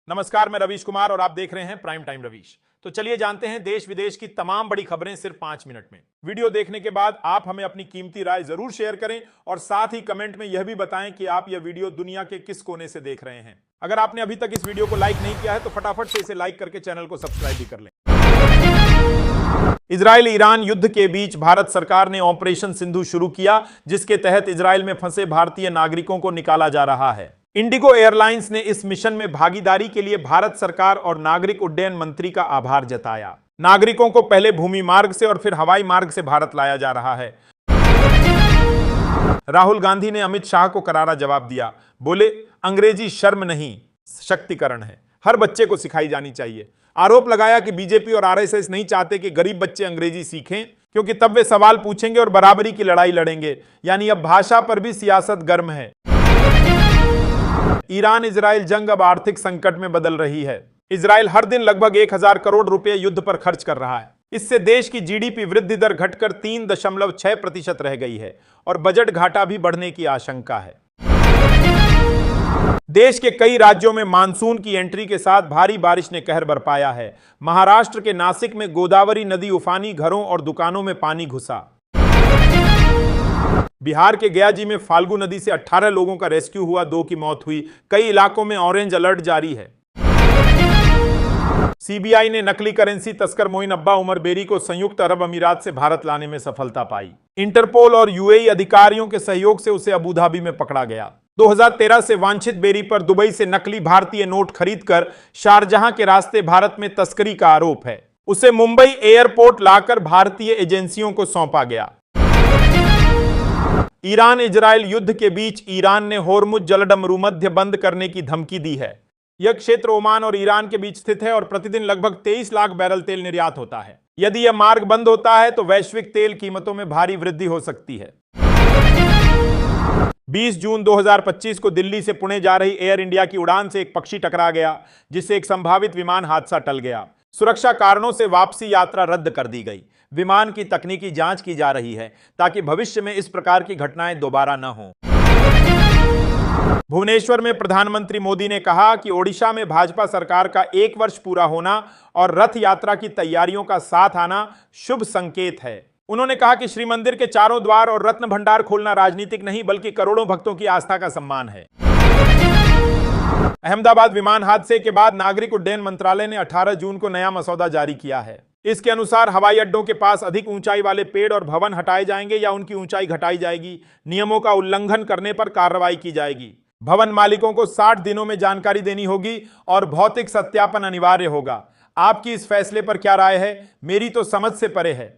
नमस्कार, मैं रवीश कुमार और आप देख रहे हैं प्राइम टाइम रवीश। तो चलिए जानते हैं देश विदेश की तमाम बड़ी खबरें सिर्फ 5 मिनट में। वीडियो देखने के बाद आप हमें अपनी कीमती राय जरूर शेयर करें और साथ ही कमेंट में यह भी बताएं कि आप यह वीडियो दुनिया के किस कोने से देख रहे हैं। अगर आपने अभी तक इस वीडियो को लाइक नहीं किया है तो फटाफट से इसे लाइक करके चैनल को सब्सक्राइब भी कर लें। इजराइल ईरान युद्ध के बीच भारत सरकार ने ऑपरेशन सिंधु शुरू किया, जिसके तहत इजराइल में फंसे भारतीय नागरिकों को निकाला जा रहा है। इंडिगो एयरलाइंस ने इस मिशन में भागीदारी के लिए भारत सरकार और नागरिक उड्डयन मंत्री का आभार जताया। नागरिकों को पहले भूमि मार्ग से और फिर हवाई मार्ग से भारत लाया जा रहा है। राहुल गांधी ने अमित शाह को करारा जवाब दिया। बोले, अंग्रेजी शर्म नहीं, शक्तिकरण है, हर बच्चे को सिखाई जानी चाहिए। आरोप लगाया कि बीजेपी और आरएसएस नहीं चाहते कि गरीब बच्चे अंग्रेजी सीखें, क्योंकि तब वे सवाल पूछेंगे और बराबरी की लड़ाई लड़ेंगे। यानी अब भाषा पर भी सियासत गर्म है। ईरान इजराइल जंग अब आर्थिक संकट में बदल रही है। इजराइल हर दिन लगभग 1000 करोड़ रुपए युद्ध पर खर्च कर रहा है। इससे देश की जीडीपी वृद्धि दर घटकर 3.6% रह गई है और बजट घाटा भी बढ़ने की आशंका है। देश के कई राज्यों में मानसून की एंट्री के साथ भारी बारिश ने कहर बरपाया है। महाराष्ट्र के नासिक में गोदावरी नदी उफानी, घरों और दुकानों में पानी घुसा। बिहार के गयाजी में फाल्गु नदी से 18 लोगों का रेस्क्यू हुआ, 2 की मौत हुई। कई इलाकों में ऑरेंज अलर्ट जारी है। सीबीआई ने नकली करेंसी तस्कर मोइन अब्बा उमर बेरी को संयुक्त अरब अमीरात से भारत लाने में सफलता पाई। इंटरपोल और यूएई अधिकारियों के सहयोग से उसे अबू धाबी में पकड़ा गया। 2013 से वांछित बेरी पर दुबई से नकली भारतीय नोट खरीदकर शारजहां के रास्ते भारत में तस्करी का आरोप है। उसे मुंबई एयरपोर्ट लाकर भारतीय एजेंसियों को सौंपा गया। ईरान इजराइल युद्ध के बीच ईरान ने होर्मुज जलडमरूमध्य बंद करने की धमकी दी है। यह क्षेत्र ओमान और ईरान के बीच स्थित है और प्रतिदिन लगभग 23 लाख बैरल तेल निर्यात होता है। यदि यह मार्ग बंद होता है तो वैश्विक तेल कीमतों में भारी वृद्धि हो सकती है। 20 जून 2025 को दिल्ली से पुणे जा रही एयर इंडिया की उड़ान से एक पक्षी टकरा गया, जिससे एक संभावित विमान हादसा टल गया। सुरक्षा कारणों से वापसी यात्रा रद्द कर दी गई। विमान की तकनीकी जांच की जा रही है ताकि भविष्य में इस प्रकार की घटनाएं दोबारा न हों। भुवनेश्वर में प्रधानमंत्री मोदी ने कहा कि ओडिशा में भाजपा सरकार का 1 वर्ष पूरा होना और रथ यात्रा की तैयारियों का साथ आना शुभ संकेत है। उन्होंने कहा कि श्री मंदिर के चारों द्वार और रत्न भंडार खोलना राजनीतिक नहीं बल्कि करोड़ों भक्तों की आस्था का सम्मान है। अहमदाबाद विमान हादसे के बाद नागरिक उड्डयन मंत्रालय ने 18 जून को नया मसौदा जारी किया है। इसके अनुसार हवाई अड्डों के पास अधिक ऊंचाई वाले पेड़ और भवन हटाए जाएंगे या उनकी ऊंचाई घटाई जाएगी। नियमों का उल्लंघन करने पर कार्रवाई की जाएगी। भवन मालिकों को 60 दिनों में जानकारी देनी होगी और भौतिक सत्यापन अनिवार्य होगा। आपकी इस फैसले पर क्या राय है? मेरी तो समझ से परे है।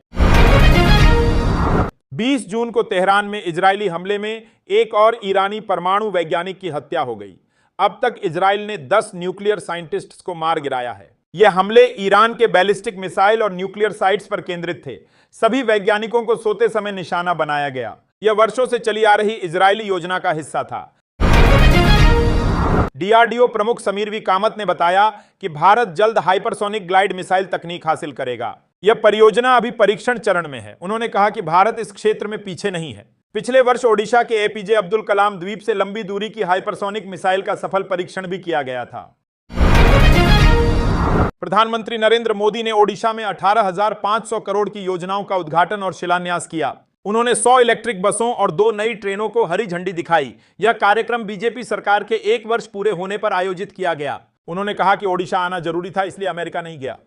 20 जून को तेहरान में इजरायली हमले में एक और ईरानी परमाणु वैज्ञानिक की हत्या हो गई। अब तक इजराइल ने 10 न्यूक्लियर साइंटिस्ट्स को मार गिराया है। यह हमले ईरान के बैलिस्टिक मिसाइल और न्यूक्लियर साइट्स पर केंद्रित थे। सभी वैज्ञानिकों को सोते समय निशाना बनाया गया। यह वर्षों से चली आ रही इजरायली योजना का हिस्सा था। डीआरडीओ प्रमुख समीर वी कामत ने बताया कि भारत जल्द हाइपरसोनिक ग्लाइड मिसाइल तकनीक हासिल करेगा। यह परियोजना अभी परीक्षण चरण में है। उन्होंने कहा कि भारत इस क्षेत्र में पीछे नहीं है। पिछले वर्ष ओडिशा के एपीजे अब्दुल कलाम द्वीप से लंबी दूरी की हाइपरसोनिक मिसाइल का सफल परीक्षण भी किया गया था। प्रधानमंत्री नरेंद्र मोदी ने ओडिशा में 18,500 करोड़ की योजनाओं का उद्घाटन और शिलान्यास किया। उन्होंने 100 इलेक्ट्रिक बसों और 2 नई ट्रेनों को हरी झंडी दिखाई। यह कार्यक्रम बीजेपी सरकार के 1 वर्ष पूरे होने पर आयोजित किया गया। उन्होंने कहा कि ओडिशा आना जरूरी था, इसलिए अमेरिका नहीं गया।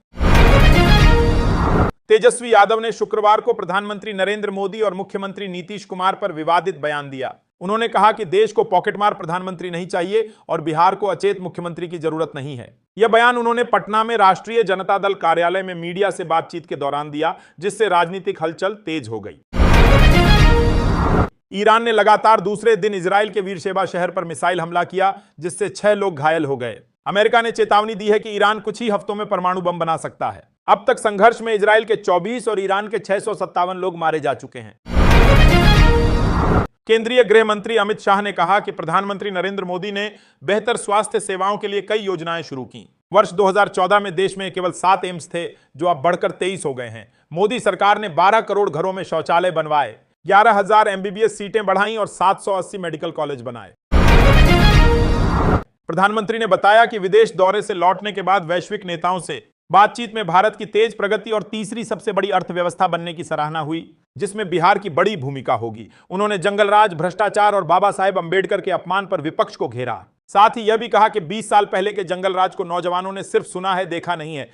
तेजस्वी यादव ने शुक्रवार को प्रधानमंत्री नरेंद्र मोदी और मुख्यमंत्री नीतीश कुमार पर विवादित बयान दिया। उन्होंने कहा कि देश को पॉकेटमार प्रधानमंत्री नहीं चाहिए और बिहार को अचेत मुख्यमंत्री की जरूरत नहीं है। यह बयान उन्होंने पटना में राष्ट्रीय जनता दल कार्यालय में मीडिया से बातचीत के दौरान दिया, जिससे राजनीतिक हलचल तेज हो गई। ईरान ने लगातार दूसरे दिन इजराइल के वीरशेबा शहर पर मिसाइल हमला किया, जिससे 6 लोग घायल हो गए। अमेरिका ने चेतावनी दी है कि ईरान कुछ ही हफ्तों में परमाणु बम बना सकता है। अब तक संघर्ष में इजराइल के 24 और ईरान के 657 लोग मारे जा चुके हैं। केंद्रीय गृह मंत्री अमित शाह ने कहा कि प्रधानमंत्री नरेंद्र मोदी ने बेहतर स्वास्थ्य सेवाओं के लिए कई योजनाएं शुरू की। वर्ष 2014 में देश में केवल 7 एम्स थे, जो अब बढ़कर 23 हो गए हैं। मोदी सरकार ने 12 करोड़ घरों में शौचालय बनवाए, 11,000 एमबीबीएस सीटें बढ़ाईं और 780 मेडिकल कॉलेज बनाए। प्रधानमंत्री ने बताया कि विदेश दौरे से लौटने के बाद वैश्विक नेताओं से बातचीत में भारत की तेज प्रगति और तीसरी सबसे बड़ी अर्थव्यवस्था बनने की सराहना हुई, जिसमें बिहार की बड़ी भूमिका होगी। उन्होंने जंगलराज, भ्रष्टाचार और बाबा साहेब अंबेडकर के अपमान पर विपक्ष को घेरा। साथ ही यह भी कहा कि 20 साल पहले के जंगलराज को नौजवानों ने सिर्फ सुना है, देखा नहीं है।